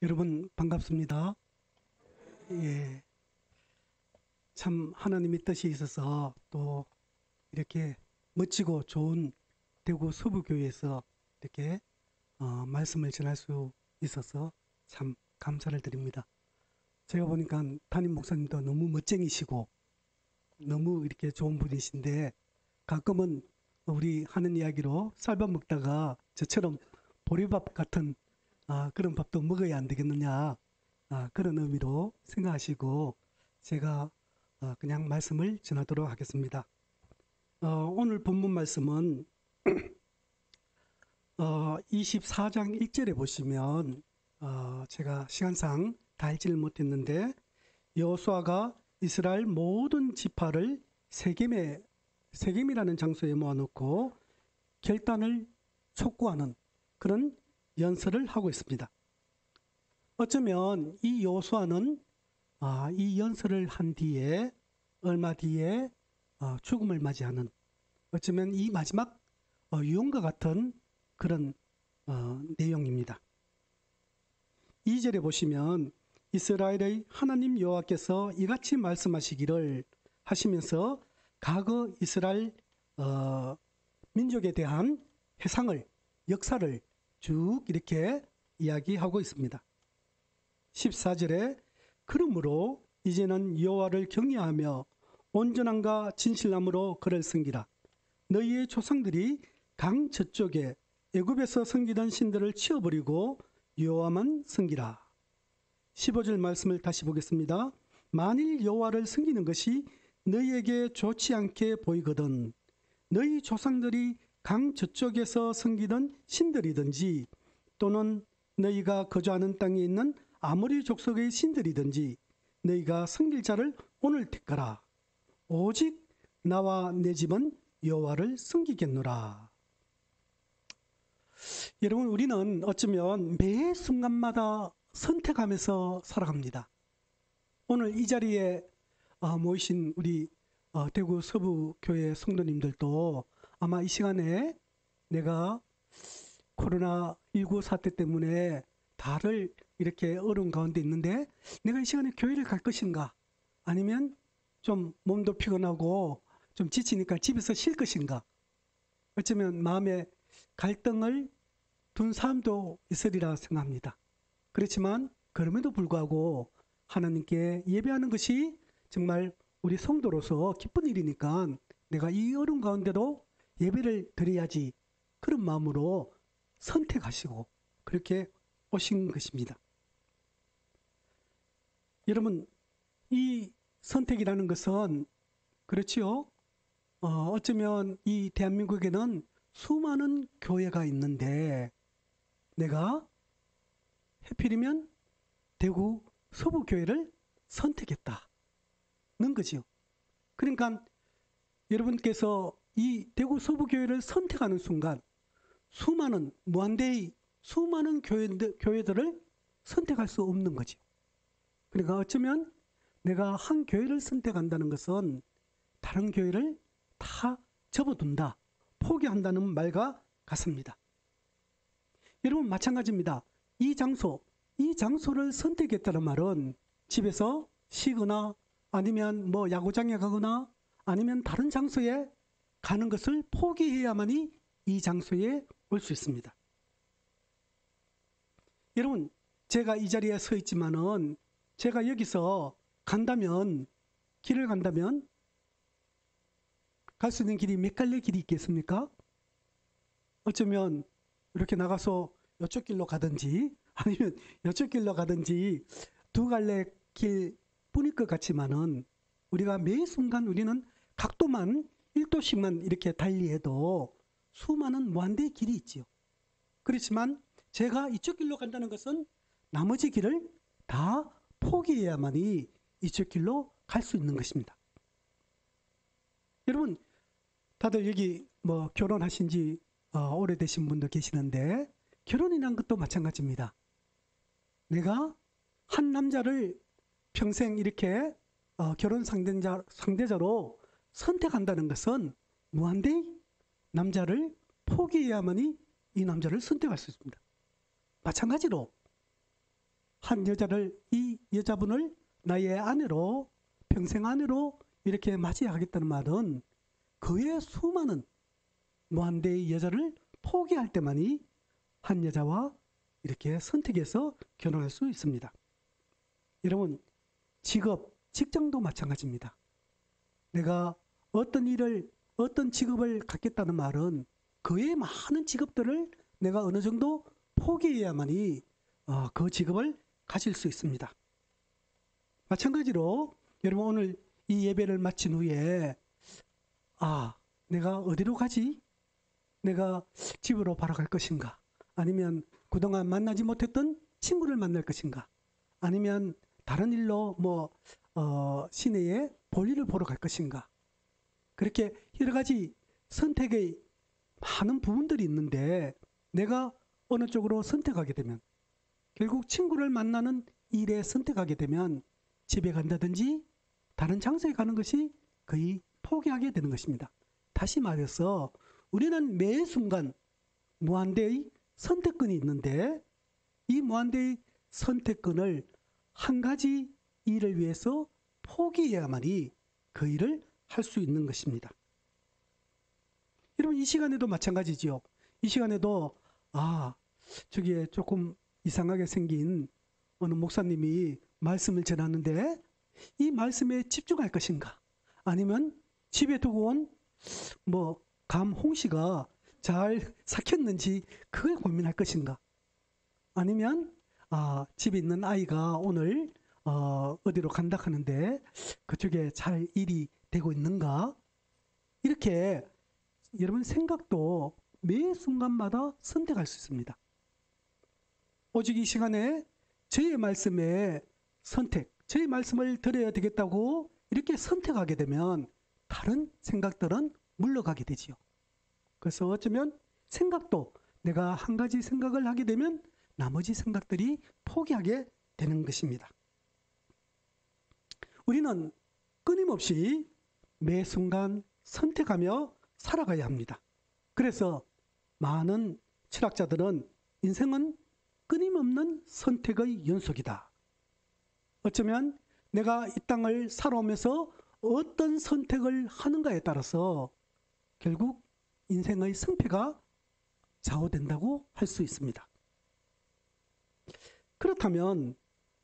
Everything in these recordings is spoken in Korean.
여러분 반갑습니다. 예, 참 하나님의 뜻이 있어서 또 이렇게 멋지고 좋은 대구 서부교회에서 이렇게 말씀을 전할 수 있어서 참 감사를 드립니다. 제가 보니까 담임 목사님도 너무 멋쟁이시고 너무 이렇게 좋은 분이신데 가끔은 우리 하는 이야기로 쌀밥 먹다가 저처럼 보리밥 같은 그런 밥도 먹어야 안 되겠느냐, 그런 의미로 생각하시고 제가 그냥 말씀을 전하도록 하겠습니다. 오늘 본문 말씀은 24장 1절에 보시면 제가 시간상 다 읽지를 못했는데 여호수아가 이스라엘 모든 지파를 세겜이라는 장소에 모아놓고 결단을 촉구하는 그런 연설을 하고 있습니다. 어쩌면 이 여호수아는 이 연설을 한 뒤에 얼마 뒤에 죽음을 맞이하는, 어쩌면 이 마지막 유언과 같은 그런 내용입니다. 2절에 보시면 이스라엘의 하나님 여호와께서 이같이 말씀하시기를 하시면서 과거 이스라엘 민족에 대한 해상을, 역사를 쭉 이렇게 이야기하고 있습니다. 14절에 그러므로 이제는 여호와를 경외하며 온전함과 진실함으로 그를 섬기라. 너희의 조상들이 강 저쪽에 애굽에서 섬기던 신들을 치워버리고 여호와만 섬기라. 15절 말씀을 다시 보겠습니다. 만일 여호와를 섬기는 것이 너희에게 좋지 않게 보이거든 너희 조상들이 강 저쪽에서 섬기던 신들이든지 또는 너희가 거주하는 땅에 있는 아모리 족속의 신들이든지 너희가 섬길 자를 오늘 택하라. 오직 나와 내 집은 여호와를 섬기겠노라. 여러분, 우리는 어쩌면 매 순간마다 선택하면서 살아갑니다. 오늘 이 자리에 모이신 우리 대구 서부교회 성도님들도 아마 이 시간에 내가 코로나19 사태 때문에 다들 이렇게 어려운 가운데 있는데 내가 이 시간에 교회를 갈 것인가, 아니면 좀 몸도 피곤하고 좀 지치니까 집에서 쉴 것인가, 어쩌면 마음에 갈등을 둔 사람도 있으리라 생각합니다. 그렇지만 그럼에도 불구하고 하나님께 예배하는 것이 정말 우리 성도로서 기쁜 일이니까 내가 이 어려운 가운데도 예배를 드려야지, 그런 마음으로 선택하시고 그렇게 오신 것입니다. 여러분, 이 선택이라는 것은 그렇지요. 어쩌면 이 대한민국에는 수많은 교회가 있는데 내가 해필이면 대구 서부교회를 선택했다는 거지요. 그러니까 여러분께서 이 대구 서부교회를 선택하는 순간 수많은 무한대의 수많은 교회들을 선택할 수 없는 거죠. 그러니까 어쩌면 내가 한 교회를 선택한다는 것은 다른 교회를 다 접어둔다, 포기한다는 말과 같습니다. 여러분 마찬가지입니다. 이 장소를 선택했다는 말은 집에서 쉬거나 아니면 뭐 야구장에 가거나 아니면 다른 장소에 가는 것을 포기해야만이 이 장소에 올 수 있습니다. 여러분, 제가 이 자리에 서 있지만은 제가 여기서 길을 간다면 갈 수 있는 길이 몇 갈래 길이 있겠습니까? 어쩌면 이렇게 나가서 이쪽 길로 가든지 아니면 이쪽 길로 가든지 두 갈래 길 뿐일 것 같지만은 우리가 매 순간 우리는 각도만 1도씩만 이렇게 달리해도 수많은 무한대의 길이 있지요. 그렇지만 제가 이쪽 길로 간다는 것은 나머지 길을 다 포기해야만이 이쪽 길로 갈 수 있는 것입니다. 여러분, 다들 여기 뭐 결혼하신 지 오래되신 분도 계시는데 결혼이란 것도 마찬가지입니다. 내가 한 남자를 평생 이렇게 결혼 상대자로 선택한다는 것은 무한대의 남자를 포기해야만이 이 남자를 선택할 수 있습니다. 마찬가지로 한 여자를, 이 여자분을 나의 아내로, 평생 아내로 이렇게 맞이하겠다는 말은 그의 수많은 무한대의 여자를 포기할 때만이 한 여자와 이렇게 선택해서 결혼할 수 있습니다. 여러분, 직업, 직장도 마찬가지입니다. 내가 어떤 일을, 어떤 직업을 갖겠다는 말은 그의 많은 직업들을 내가 어느 정도 포기해야만이 그 직업을 가질 수 있습니다. 마찬가지로 여러분, 오늘 이 예배를 마친 후에 내가 어디로 가지? 내가 집으로 바로 갈 것인가? 아니면 그동안 만나지 못했던 친구를 만날 것인가? 아니면 다른 일로 시내에 볼일을 보러 갈 것인가? 그렇게 여러 가지 선택의 많은 부분들이 있는데 내가 어느 쪽으로 선택하게 되면 결국 친구를 만나는 일에 선택하게 되면 집에 간다든지 다른 장소에 가는 것이 거의 포기하게 되는 것입니다. 다시 말해서 우리는 매 순간 무한대의 선택권이 있는데 이 무한대의 선택권을 한 가지 일을 위해서 포기해야만이 그 일을 할 수 있는 것입니다. 여러분, 이 시간에도 마찬가지죠. 이 시간에도 저기에 조금 이상하게 생긴 어느 목사님이 말씀을 전하는데 이 말씀에 집중할 것인가? 아니면 집에 두고 온 감 홍시가 잘 삭혔는지 그걸 고민할 것인가? 아니면 집에 있는 아이가 오늘 어디로 간다 하는데 그쪽에 잘 일이 되고 있는가? 이렇게 여러분 생각도 매 순간마다 선택할 수 있습니다. 오직 이 시간에 저의 말씀에 저의 말씀을 들어야 되겠다고 이렇게 선택하게 되면 다른 생각들은 물러가게 되지요. 그래서 어쩌면 생각도 내가 한 가지 생각을 하게 되면 나머지 생각들이 포기하게 되는 것입니다. 우리는 끊임없이 매 순간 선택하며 살아가야 합니다. 그래서 많은 철학자들은 인생은 끊임없는 선택의 연속이다. 어쩌면 내가 이 땅을 살아오면서 어떤 선택을 하는가에 따라서 결국 인생의 승패가 좌우된다고 할 수 있습니다. 그렇다면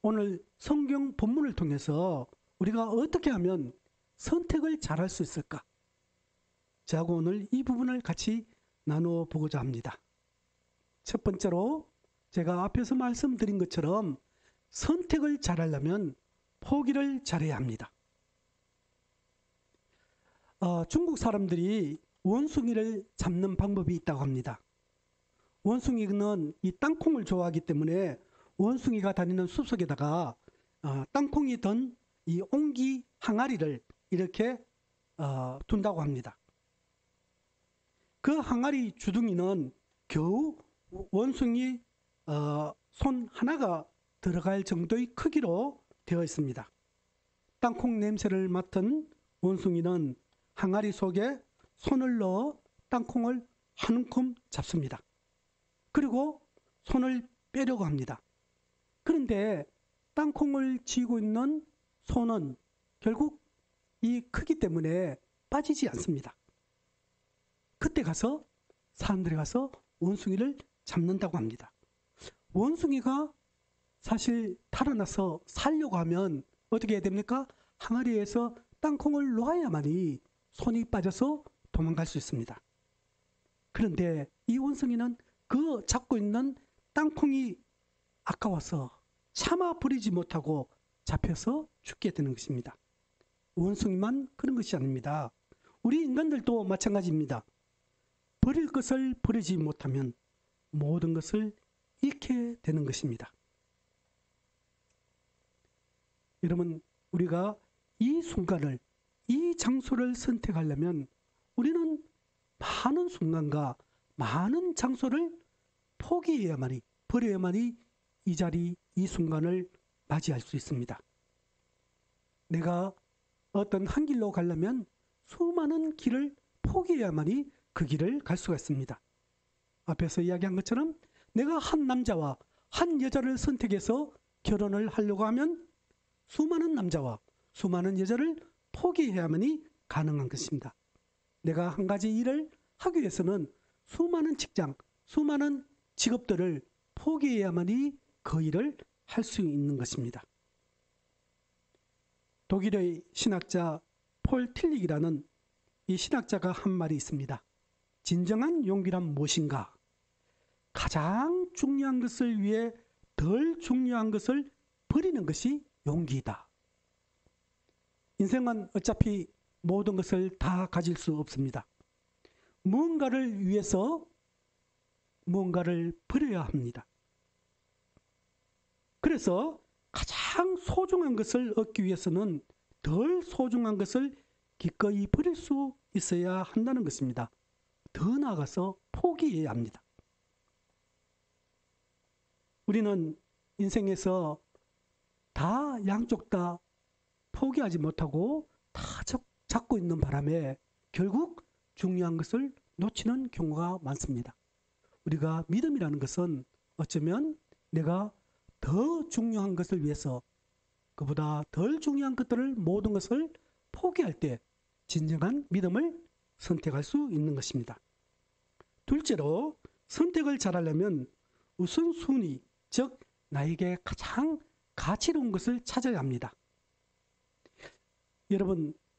오늘 성경 본문을 통해서 우리가 어떻게 하면 선택을 잘할 수 있을까? 저하고 오늘 이 부분을 같이 나누어 보고자 합니다. 첫 번째로 제가 앞에서 말씀드린 것처럼 선택을 잘하려면 포기를 잘해야 합니다. 중국 사람들이 원숭이를 잡는 방법이 있다고 합니다. 원숭이는 이 땅콩을 좋아하기 때문에 원숭이가 다니는 숲속에다가 땅콩이 든 이 옹기 항아리를 이렇게 둔다고 합니다. 그 항아리 주둥이는 겨우 원숭이 손 하나가 들어갈 정도의 크기로 되어 있습니다. 땅콩 냄새를 맡은 원숭이는 항아리 속에 손을 넣어 땅콩을 한 움큼 잡습니다. 그리고 손을 빼려고 합니다. 그런데 땅콩을 쥐고 있는 손은 결국 이 크기 때문에 빠지지 않습니다. 그때 가서 사람들이 가서 원숭이를 잡는다고 합니다. 원숭이가 사실 달아나서 살려고 하면 어떻게 해야 됩니까? 항아리에서 땅콩을 놓아야만이 손이 빠져서 도망갈 수 있습니다. 그런데 이 원숭이는 그 잡고 있는 땅콩이 아까워서 참아 버리지 못하고 잡혀서 죽게 되는 것입니다. 원숭이만 그런 것이 아닙니다. 우리 인간들도 마찬가지입니다. 버릴 것을 버리지 못하면 모든 것을 잃게 되는 것입니다. 여러분, 우리가 이 순간을, 이 장소를 선택하려면 우리는 많은 순간과 많은 장소를 포기해야만이, 버려야만이 이 자리, 이 순간을 맞이할 수 있습니다. 내가 어떤 한 길로 가려면 수많은 길을 포기해야만이 그 길을 갈 수가 있습니다. 앞에서 이야기한 것처럼 내가 한 남자와 한 여자를 선택해서 결혼을 하려고 하면 수많은 남자와 수많은 여자를 포기해야만이 가능한 것입니다. 내가 한 가지 일을 하기 위해서는 수많은 직장, 수많은 직업들을 포기해야만이 그 일을 할 수 있는 것입니다. 독일의 신학자 폴 틸릭이라는 이 신학자가 한 말이 있습니다. 진정한 용기란 무엇인가? 가장 중요한 것을 위해 덜 중요한 것을 버리는 것이 용기이다. 인생은 어차피 모든 것을 다 가질 수 없습니다. 무언가를 위해서 무언가를 버려야 합니다. 그래서 가장 소중한 것을 얻기 위해서는 덜 소중한 것을 기꺼이 버릴 수 있어야 한다는 것입니다. 더 나아가서 포기해야 합니다. 우리는 인생에서 다 양쪽 다 포기하지 못하고 다 잡고 있는 바람에 결국 중요한 것을 놓치는 경우가 많습니다. 우리가 믿음이라는 것은 어쩌면 내가 더 중요한 것을 위해서 그보다 덜 중요한 것들을 모든 것을 포기할 때 진정한 믿음을 선택할 수 있는 것입니다. 둘째로 선택을 잘하려면 우선순위, 즉 나에게 가장 가치로운 것을 찾아야 합니다.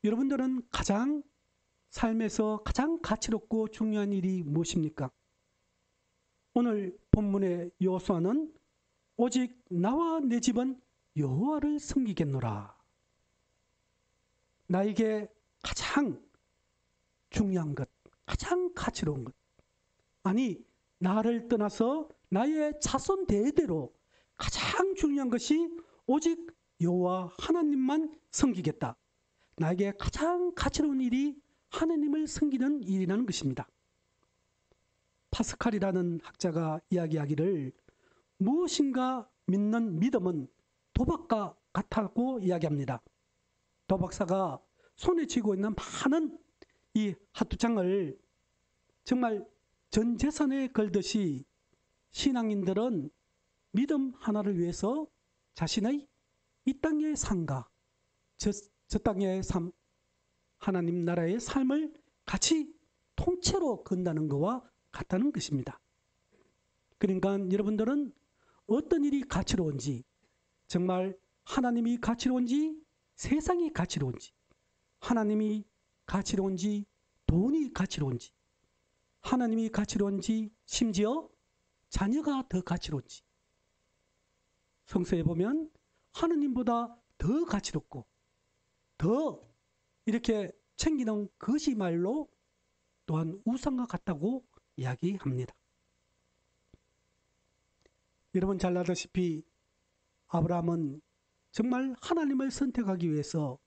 여러분들은 가장 삶에서 가장 가치롭고 중요한 일이 무엇입니까? 오늘 본문의 여호수아는 오직 나와 내 집은 여호와를 섬기겠노라. 나에게 가장 중요한 것, 가장 가치로운 것, 아니 나를 떠나서 나의 자손 대대로 가장 중요한 것이 오직 여호와 하나님만 섬기겠다. 나에게 가장 가치로운 일이 하나님을 섬기는 일이라는 것입니다. 파스칼이라는 학자가 이야기하기를 무엇인가 믿는 믿음은 도박과 같다고 이야기합니다. 도박사가 손에 쥐고 있는 많은 이 하투장을 정말 전 재산에 걸듯이 신앙인들은 믿음 하나를 위해서 자신의 이 땅의 삶과 저 땅의 삶, 하나님 나라의 삶을 같이 통째로 건다는 것과 같다는 것입니다. 그러니까 여러분들은 어떤 일이 가치로운지, 정말 하나님이 가치로운지, 세상이 가치로운지, 하나님이 가치로운지, 돈이 가치로운지, 하나님이 가치로운지, 심지어 자녀가 더 가치로운지, 성서에 보면 하나님보다 더 가치롭고 더 이렇게 챙기는 것이 말로 또한 우상과 같다고 이야기합니다. 여러분 잘 알다시피 아브라함은 정말 하나님을 선택하기 위해서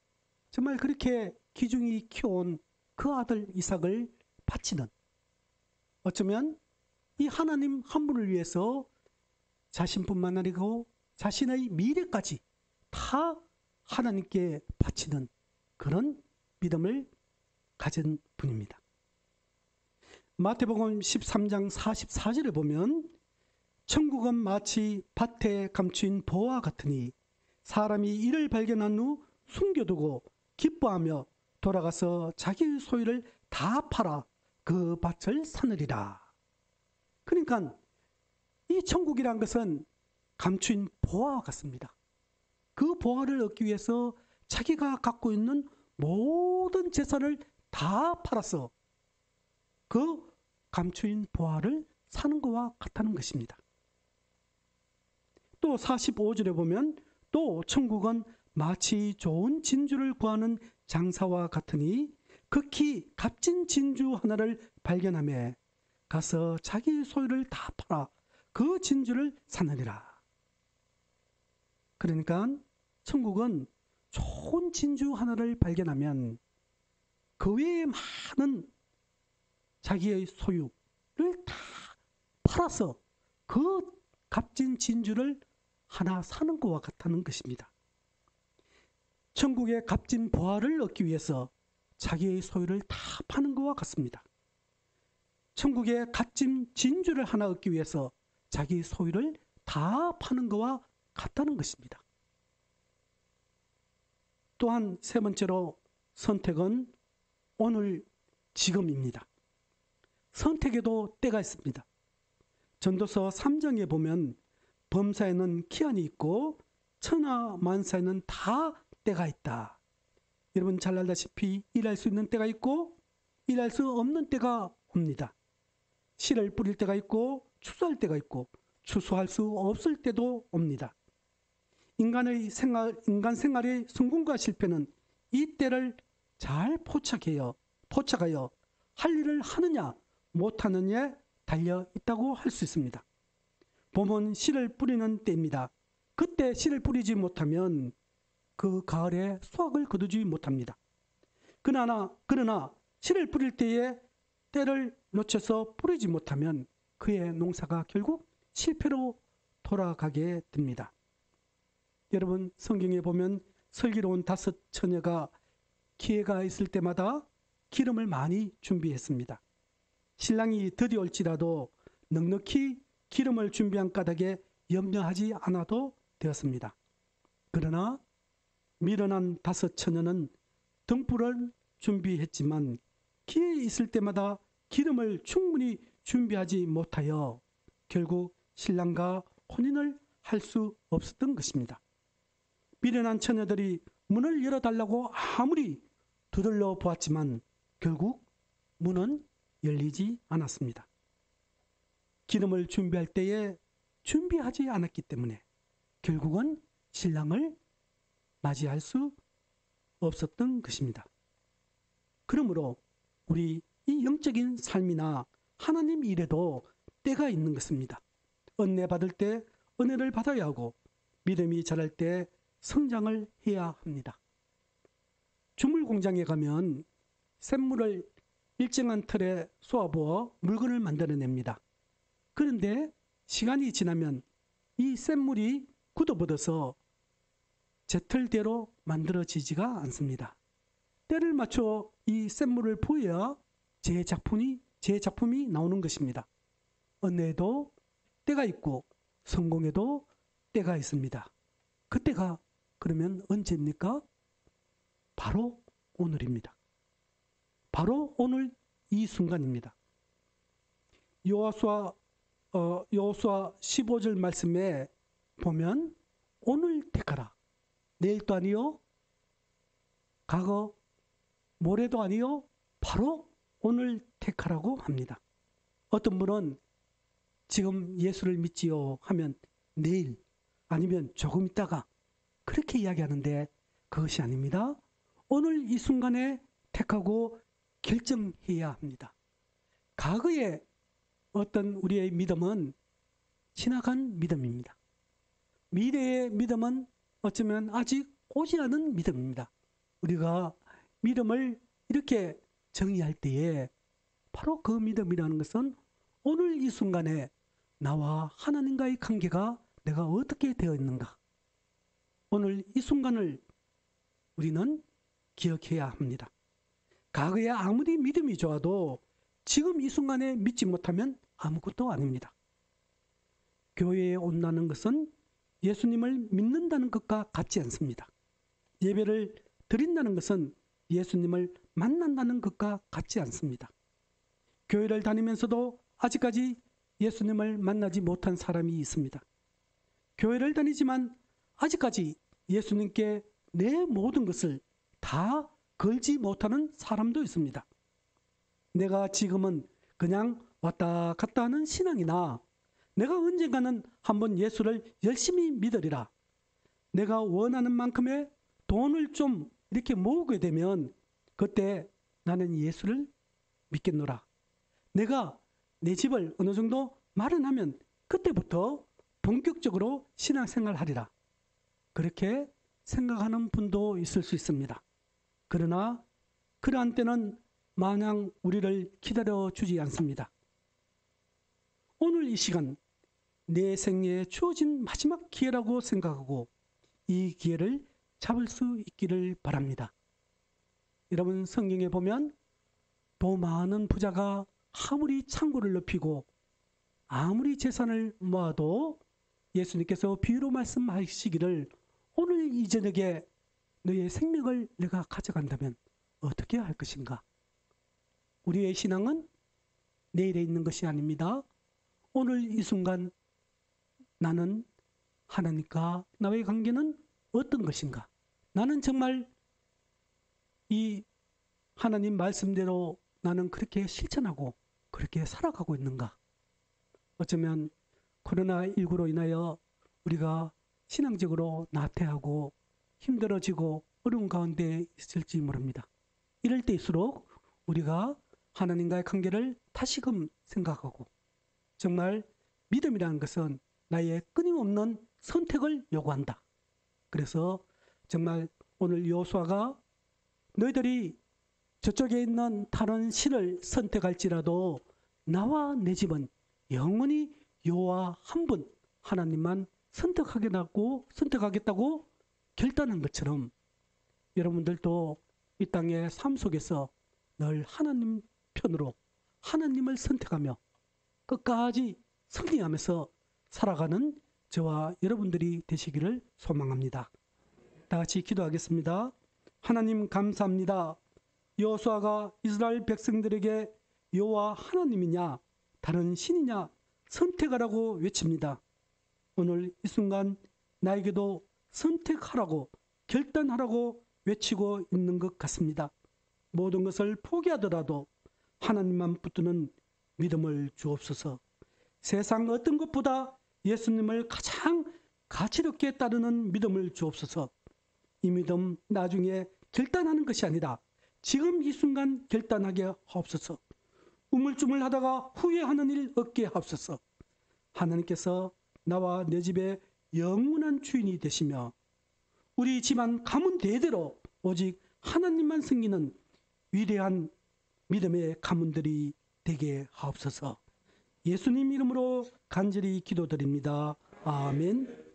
정말 그렇게 귀중히 키워온 그 아들 이삭을 바치는, 어쩌면 이 하나님 한 분을 위해서 자신뿐만 아니고 자신의 미래까지 다 하나님께 바치는 그런 믿음을 가진 분입니다. 마태복음 13장 44절에 보면 천국은 마치 밭에 감추인 보와 같으니 사람이 이를 발견한 후 숨겨두고 기뻐하며 돌아가서 자기의 소유를 다 팔아 그 밭을 사느리라. 그러니까 이 천국이란 것은 감추인 보화와 같습니다. 그 보화를 얻기 위해서 자기가 갖고 있는 모든 재산을 다 팔아서 그 감추인 보화를 사는 것과 같다는 것입니다. 또 45절에 보면 또 천국은 마치 좋은 진주를 구하는 장사와 같으니 극히 값진 진주 하나를 발견하며 가서 자기 소유를 다 팔아 그 진주를 사느니라. 그러니까 천국은 좋은 진주 하나를 발견하면 그 외에 많은 자기의 소유를 다 팔아서 그 값진 진주를 하나 사는 것과 같다는 것입니다. 천국의 값진 보화를 얻기 위해서 자기의 소유를 다 파는 것과 같습니다. 천국의 값진 진주를 하나 얻기 위해서 자기 소유를 다 파는 것과 같다는 것입니다. 또한 세 번째로 선택은 오늘 지금입니다. 선택에도 때가 있습니다. 전도서 3장에 보면 범사에는 기한이 있고 천하 만사에는 다 때가 있다. 여러분 잘 알다시피 일할 수 있는 때가 있고 일할 수 없는 때가 옵니다. 씨를 뿌릴 때가 있고 추수할 때가 있고 추수할 수 없을 때도 옵니다. 인간 생활의 성공과 실패는 이 때를 잘 포착하여 할 일을 하느냐 못하느냐에 달려 있다고 할 수 있습니다. 봄은 씨를 뿌리는 때입니다. 그때 씨를 뿌리지 못하면 그 가을에 수확을 거두지 못합니다. 그러나 씨를 뿌릴 때에 때를 놓쳐서 뿌리지 못하면 그의 농사가 결국 실패로 돌아가게 됩니다. 여러분 성경에 보면 슬기로운 5 처녀가 기회가 있을 때마다 기름을 많이 준비했습니다. 신랑이 드디어 올지라도 넉넉히 기름을 준비한 까닭에 염려하지 않아도 되었습니다. 그러나 미련한 5 처녀는 등불을 준비했지만 기회 있을 때마다 기름을 충분히 준비하지 못하여 결국 신랑과 혼인을 할 수 없었던 것입니다. 미련한 처녀들이 문을 열어달라고 아무리 두들러 보았지만 결국 문은 열리지 않았습니다. 기름을 준비할 때에 준비하지 않았기 때문에 결국은 신랑을 맞이할 수 없었던 것입니다. 그러므로 우리 이 영적인 삶이나 하나님 일에도 때가 있는 것입니다. 은혜 받을 때 은혜를 받아야 하고 믿음이 자랄 때 성장을 해야 합니다. 주물 공장에 가면 샘물을 일정한 틀에 쏘아부어 물건을 만들어냅니다. 그런데 시간이 지나면 이 샘물이 굳어버려서 제 틀대로 만들어지지가 않습니다. 때를 맞춰 이 샘물을 부어야 제 작품이 나오는 것입니다. 은혜에도 때가 있고 성공에도 때가 있습니다. 그때가 그러면 언제입니까? 바로 오늘입니다. 바로 오늘 이 순간입니다. 여호수아 15절 말씀에 보면 오늘 택하라. 내일도 아니요. 과거 모레도 아니요. 바로 오늘 택하라고 합니다. 어떤 분은 지금 예수를 믿지요 하면 내일 아니면 조금 있다가 그렇게 이야기하는데 그것이 아닙니다. 오늘 이 순간에 택하고 결정해야 합니다. 과거의 어떤 우리의 믿음은 지나간 믿음입니다. 미래의 믿음은 어쩌면 아직 오지 않은 믿음입니다. 우리가 믿음을 이렇게 정의할 때에 바로 그 믿음이라는 것은 오늘 이 순간에 나와 하나님과의 관계가 내가 어떻게 되어 있는가. 오늘 이 순간을 우리는 기억해야 합니다. 과거에 아무리 믿음이 좋아도 지금 이 순간에 믿지 못하면 아무것도 아닙니다. 교회에 온다는 것은 예수님을 믿는다는 것과 같지 않습니다. 예배를 드린다는 것은 예수님을 만난다는 것과 같지 않습니다. 교회를 다니면서도 아직까지 예수님을 만나지 못한 사람이 있습니다. 교회를 다니지만 아직까지 예수님께 내 모든 것을 다 걸지 못하는 사람도 있습니다. 내가 지금은 그냥 왔다 갔다 하는 신앙이나 내가 언젠가는 한번 예수를 열심히 믿으리라. 내가 원하는 만큼의 돈을 좀 이렇게 모으게 되면 그때 나는 예수를 믿겠노라. 내가 내 집을 어느 정도 마련하면 그때부터 본격적으로 신앙생활 하리라. 그렇게 생각하는 분도 있을 수 있습니다. 그러나 그러한 때는 마냥 우리를 기다려주지 않습니다. 오늘 이 시간 내 생애에 주어진 마지막 기회라고 생각하고 이 기회를 잡을 수 있기를 바랍니다. 여러분 성경에 보면 더 많은 부자가 아무리 창고를 넓히고 아무리 재산을 모아도 예수님께서 비유로 말씀하시기를 오늘 이 저녁에 너의 생명을 내가 가져간다면 어떻게 할 것인가? 우리의 신앙은 내일에 있는 것이 아닙니다. 오늘 이 순간 나는 하나님과 나의 관계는 어떤 것인가? 나는 정말 이 하나님 말씀대로 나는 그렇게 실천하고 그렇게 살아가고 있는가? 어쩌면 코로나19로 인하여 우리가 신앙적으로 나태하고 힘들어지고 어려운 가운데 있을지 모릅니다. 이럴 때일수록 우리가 하나님과의 관계를 다시금 생각하고 정말 믿음이라는 것은 나의 끊임없는 선택을 요구한다. 그래서 정말 오늘 여호수아가 너희들이 저쪽에 있는 다른 신을 선택할지라도 나와 내 집은 영원히 여호와 한 분 하나님만 선택하겠다고 결단한 것처럼 여러분들도 이 땅의 삶 속에서 늘 하나님 편으로 하나님을 선택하며 끝까지 승리하면서 살아가는 저와 여러분들이 되시기를 소망합니다. 다 같이 기도하겠습니다. 하나님 감사합니다. 여호수아가 이스라엘 백성들에게 여호와 하나님이냐 다른 신이냐 선택하라고 외칩니다. 오늘 이 순간 나에게도 선택하라고 결단하라고 외치고 있는 것 같습니다. 모든 것을 포기하더라도 하나님만 붙드는 믿음을 주옵소서. 세상 어떤 것보다 예수님을 가장 가치롭게 따르는 믿음을 주옵소서. 이 믿음 나중에 결단하는 것이 아니라 지금 이 순간 결단하게 하옵소서. 우물쭈물하다가 후회하는 일 없게 하옵소서. 하나님께서 나와 내 집의 영원한 주인이 되시며 우리 집안 가문 대대로 오직 하나님만 섬기는 위대한 믿음의 가문들이 되게 하옵소서. 예수님 이름으로 간절히 기도드립니다. 아멘.